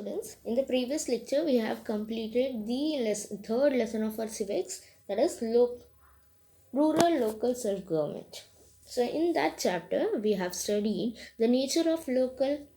students. In the previous lecture, we have completed the third lesson of our civics, that is rural local self-government. So in that chapter, we have studied the nature of local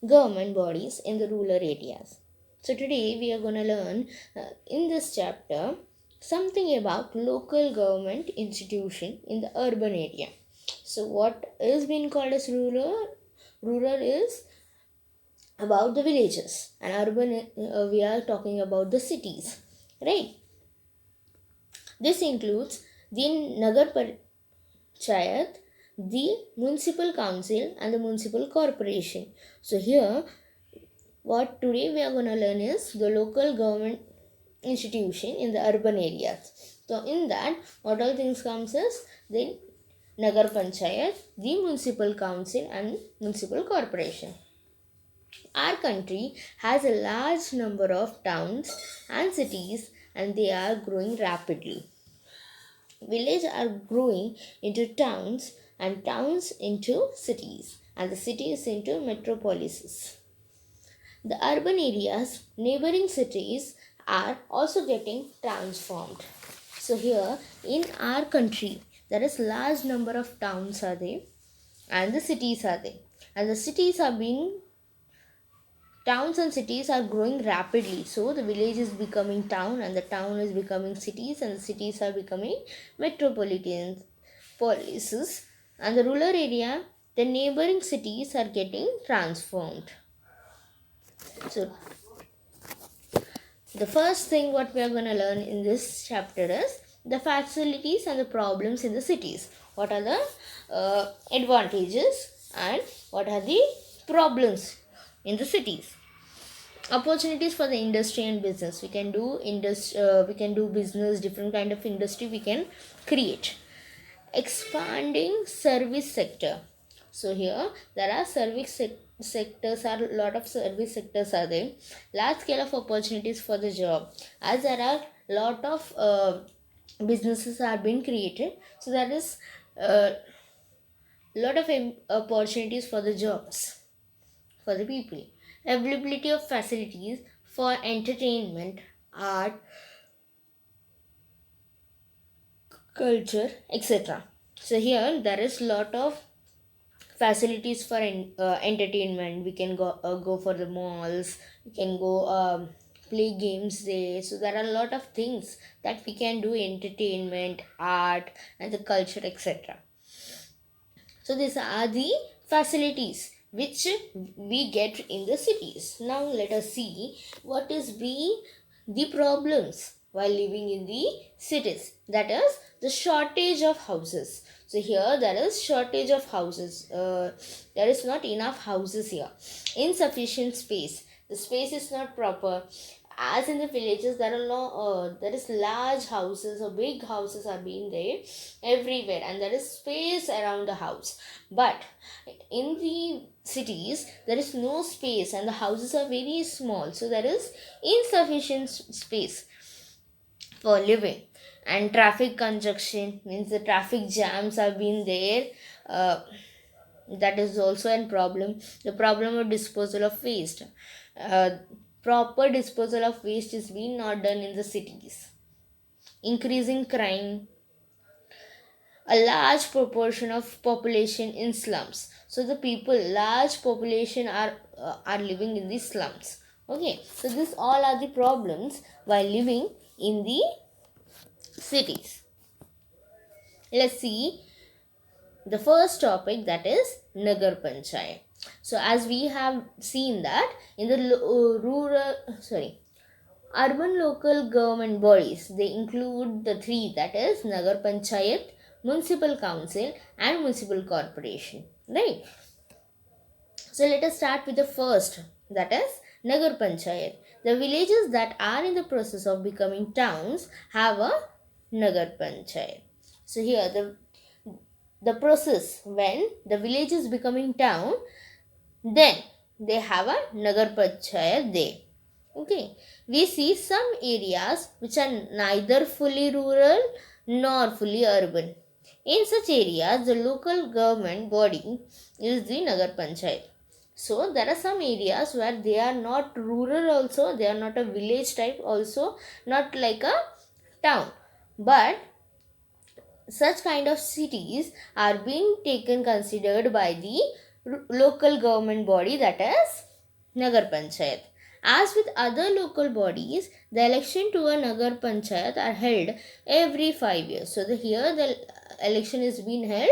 government bodies in the rural areas. So today we are going to learn in this chapter something about local government institution in the urban area. So what is being called as rural? Rural is about the villages, and urban we are talking about the cities, right? This includes the Nagar Panchayat, the municipal council, and the municipal corporation. So here, what today we are going to learn is the local government institution in the urban areas. So in that, what all things comes is the Nagar Panchayat, the municipal council, and municipal corporation. Our country has a large number of towns and cities, and they are growing rapidly. Villages are growing into towns, and towns into cities, and the cities into metropolises. The urban areas, neighboring cities, are also getting transformed. So here in our country, there is large number of towns are there, and the cities are there, and the cities are being towns and cities are growing rapidly. So the village is becoming town, and the town is becoming cities, and the cities are becoming metropolitan polices, and the rural area, the neighboring cities are getting transformed. So the first thing what we are going to learn in this chapter is the facilities and the problems in the cities. What are the advantages and what are the problems in the cities? Opportunities for the industry and business. We can do business, different kind of industry we can create. Expanding service sector. So here there are sectors, are a lot of service sectors are there. Large scale of opportunities for the job, as there are lot of businesses are being created, so there is a lot of opportunities for the jobs for the people. Availability of facilities for entertainment, art, culture, etc. So here there is lot of facilities for entertainment. We can go for the malls, we can go play games there. So there are a lot of things that we can do: entertainment, art, and the culture, etc. So these are the facilities which we get in the cities. Now let us see what is the problems while living in the cities. That is the shortage of houses. So here there is shortage of houses. There is not enough houses here. Insufficient space. The space is not proper. As in the villages, there is large houses or big houses are being there everywhere, and there is space around the house. But in the cities, there is no space, and the houses are very small. So there is insufficient space for living. And traffic congestion means the traffic jams have been there. That is also a problem. The problem of disposal of waste. Proper disposal of waste is being not done in the cities. Increasing crime. A large proportion of population in slums. So the large population are living in the slums. Okay, so this all are the problems while living in the cities. Let's see the first topic, that is Nagar Panchayat. So as we have seen that in the urban local government bodies, they include the three, that is Nagar Panchayat, municipal council, and municipal corporation, right? So let us start with the first, that is Nagar Panchayat. The villages that are in the process of becoming towns have a Nagar Panchayat. So here the process, when the village is becoming town, then they have a Nagar Panchayat there. Okay, we see some areas which are neither fully rural nor fully urban. In such areas, the local government body is the Nagar Panchayat. So there are some areas where they are not rural also, they are not a village type also, not like a town, but such kind of cities are being taken considered by the local government body, that is Nagar Panchayat. As with other local bodies, the election to a Nagar Panchayat are held every 5 years. So here the election is being held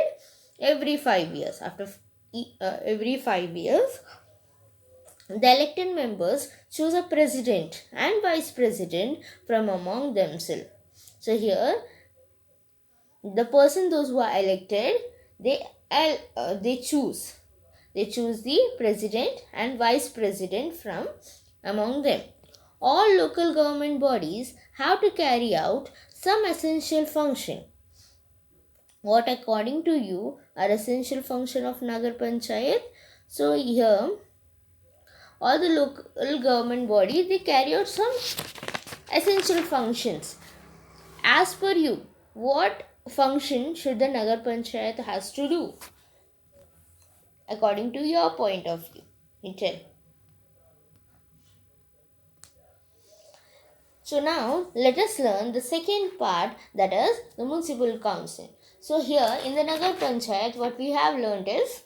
every 5 years. After every 5 years, the elected members choose a president and vice president from among themselves. So here the person, those who are elected, they choose the president and vice president from among them. All local government bodies have to carry out some essential function. What according to you are essential function of Nagar Panchayat? So here all the local government bodies, they carry out some essential functions. As per you, what function should the Nagar Panchayat has to do according to your point of view? You tell. So now let us learn the second part, that is the municipal council. So here in the Nagar Panchayat, what we have learned is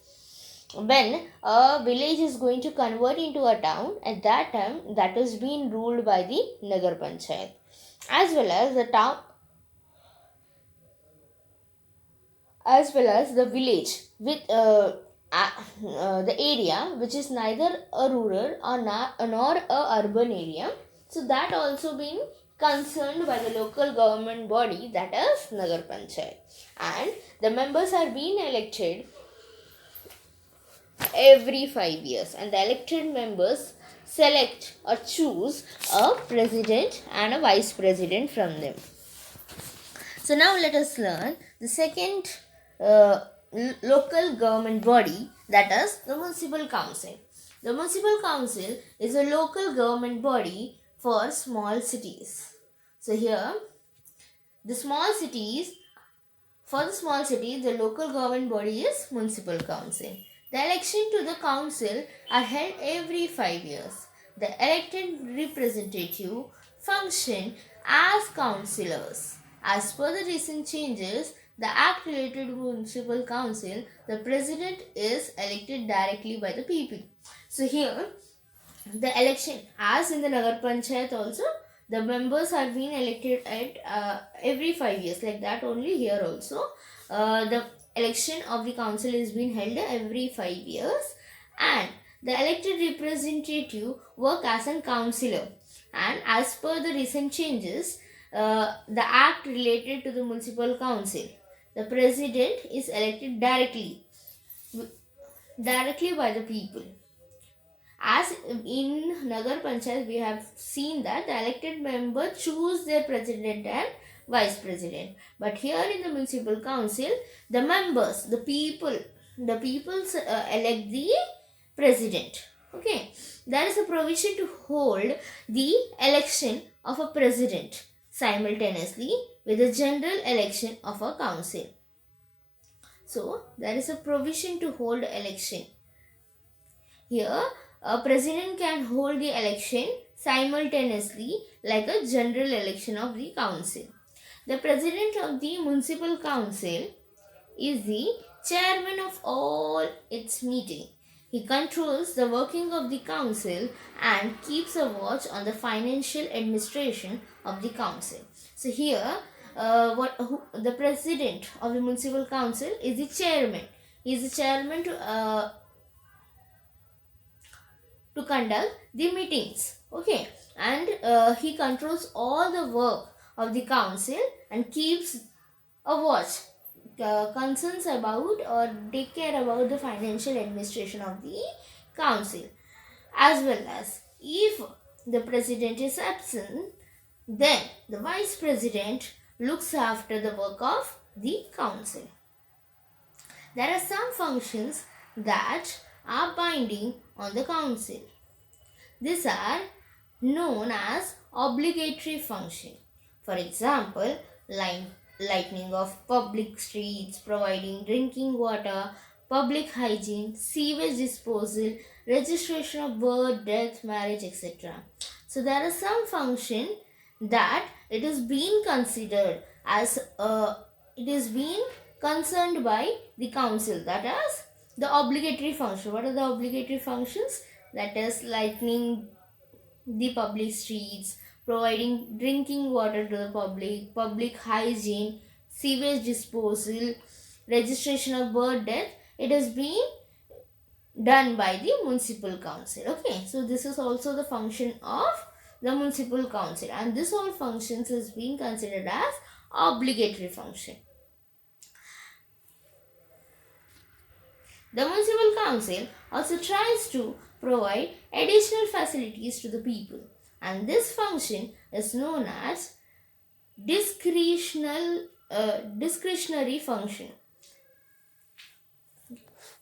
when a village is going to convert into a town, at that time that is being ruled by the Nagar Panchayat, as well as the town, as well as the village with the area which is neither a rural or nor a urban area. So that also been concerned by the local government body, that is Nagar Panchayat, and the members are being elected every 5 years, and the elected members select or choose a president and a vice president from them. So now let us learn the second local government body, that is the municipal council. The municipal council is a local government body for small cities. So here the small cities, for the small cities, the local government body is municipal council. The election to the council are held every 5 years. The elected representative function as councillors. As per the recent changes, the act related to municipal council, the president is elected directly by the people. So here, the election, as in the Nagar Panchayat also, the members are being elected at every 5 years. Like that only here also, the election of the council is being held every 5 years, and the elected representative work as a councillor. And as per the recent changes, the act related to the municipal council, the president is elected directly by the people. As in Nagar Panchayat, we have seen that the elected member choose their president and vice president. But here in the municipal council, the members, the people elect the president. Okay, there is a provision to hold the election of a president simultaneously with the general election of a council. So there is a provision to hold election. Here a president can hold the election simultaneously like a general election of the council. The president of the municipal council is the chairman of all its meetings. He controls the working of the council and keeps a watch on the financial administration of the council. So here, the president of the municipal council is the chairman. He is the chairman to conduct the meetings. Okay, and he controls all the work of the council and keeps a watch, concerns about or take care about the financial administration of the council. As well as if the president is absent, then the vice president looks after the work of the council. There are some functions that are binding on the council. These are known as obligatory function. For example, lightening of public streets, providing drinking water, public hygiene, sewage disposal, registration of birth, death, marriage, etc. So there are some function that it is being considered as it is being concerned by the council, that is the obligatory function. What are the obligatory functions? That is lightening the public streets, providing drinking water to the public, public hygiene, sewage disposal, registration of birth, death. It is being done by the municipal council. Okay, so this is also the function of the municipal council, and this all functions is being considered as obligatory function. The municipal council also tries to provide additional facilities to the people, and this function is known as discretionary function.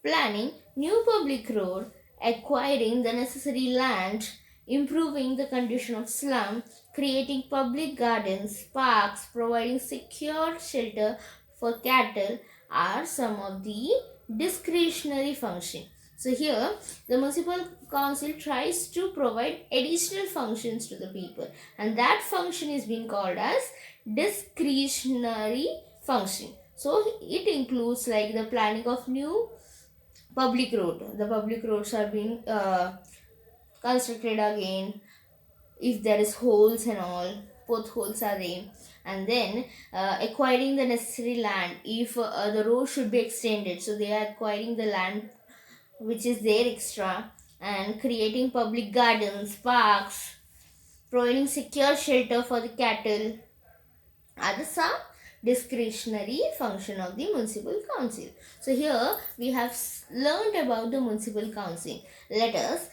Planning new public road, acquiring the necessary land, improving the condition of slum, creating public gardens, parks, providing secure shelter for cattle are some of the discretionary function. So here the municipal council tries to provide additional functions to the people, and that function is being called as discretionary function. So it includes like the planning of new public road. The public roads are being constructed again. If there is holes and all, potholes are there, and then acquiring the necessary land. If the road should be extended, so they are acquiring the land which is there extra, and creating public gardens, parks, providing secure shelter for the cattle are the some discretionary function of the municipal council. So here we have learned about the municipal council. Let us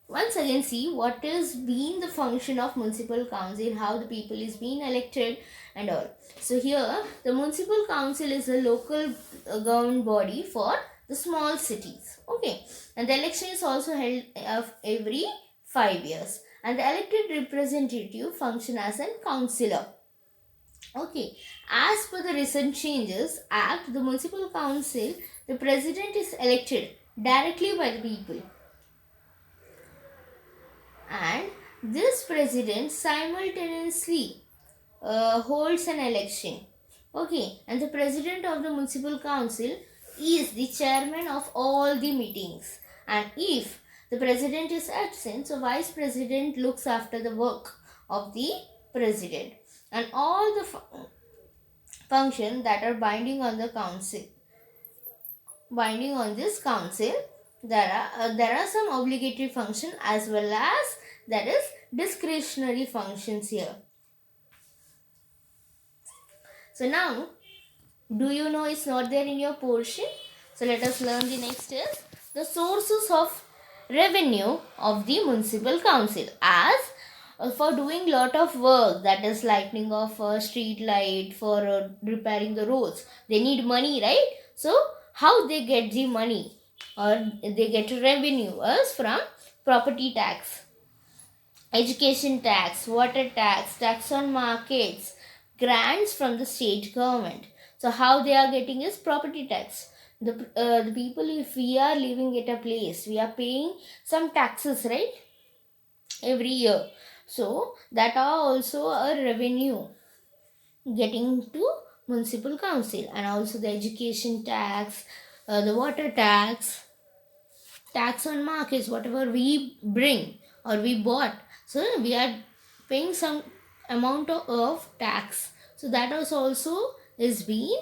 once again see what is being the function of municipal council, how the people is being elected and all. So here the municipal council is a local government body for the small cities. Okay, and the election is also held every 5 years, and the elected representative function as a councillor. Okay, as per the recent changes act, the municipal council, the president is elected directly by the people, and this president simultaneously holds an election. Okay, and the president of the municipal council is the chairman of all the meetings, and if the president is absent, so vice president looks after the work of the president, and all the functions that are binding on the council, binding on this council, there are some obligatory function as well as that is discretionary functions here. So now, do you know it's not there in your portion? So let us learn the next is the sources of revenue of the municipal council. As for doing lot of work, that is lightening of street light, for repairing the roads, they need money, right? So how they get the money, or they get revenue as from property tax, education tax, water tax, tax on markets, grants from the state government. So how they are getting is property tax. The people, if we are living at a place, we are paying some taxes, right, every year. So that are also a revenue getting to municipal council, and also the education tax, the water tax, tax on markets, whatever we bring or we bought, so we are paying some amount of tax. So that also is being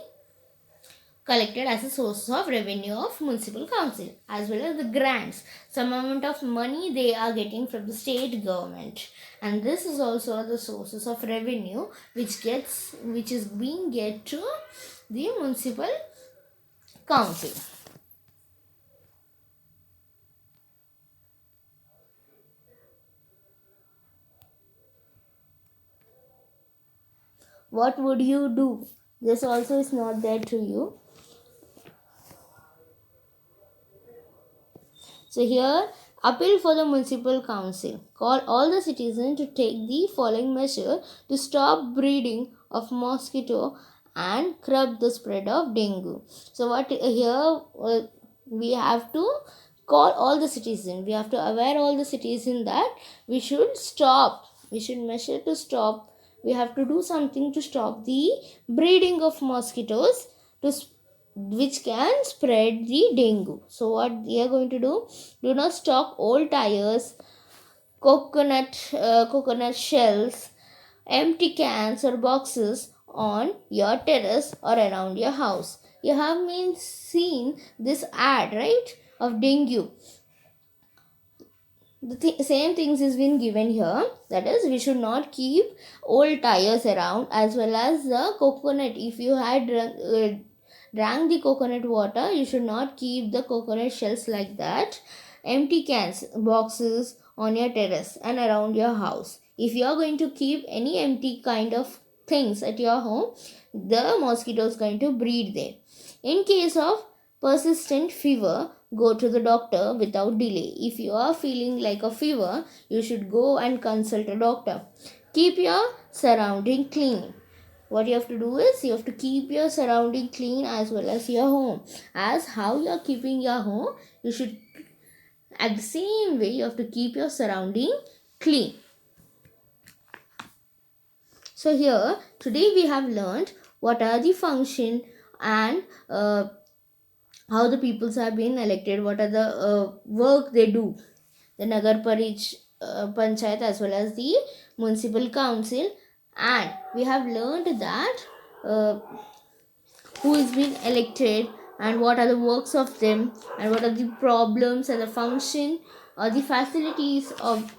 collected as a source of revenue of municipal council, as well as the grants, some amount of money they are getting from the state government, and this is also the sources of revenue which is being get to the municipal council. What would you do? This also is not there to you. So here, appeal for the municipal council. Call all the citizens to take the following measure to stop breeding of mosquito and curb the spread of dengue. So what here we have to call all the citizens, we have to aware all the citizens that we should stop, we should measure to stop, we have to do something to stop the breeding of mosquitoes to which can spread the dengue. So what we are going to do not stock old tires, coconut shells, empty cans or boxes on your terrace or around your house. You have been seen this ad, right, of dengue. The same things is been given here, that is we should not keep old tires around, as well as the coconut. If you had drank the coconut water, you should not keep the coconut shells like that. Empty cans, boxes on your terrace and around your house. If you are going to keep any empty kind of things at your home, the mosquito is going to breed there. In case of persistent fever, go to the doctor without delay. If you are feeling like a fever, you should go and consult a doctor. Keep your surrounding clean. What you have to do is you have to keep your surrounding clean as well as your home. As how you are keeping your home, you should at the same way you have to keep your surrounding clean. So here today we have learned what are the function and how the peoples have been elected, what are the work they do, the Nagar Panchayat as well as the municipal council, and we have learned that who is being elected and what are the works of them and what are the problems and the function or the facilities of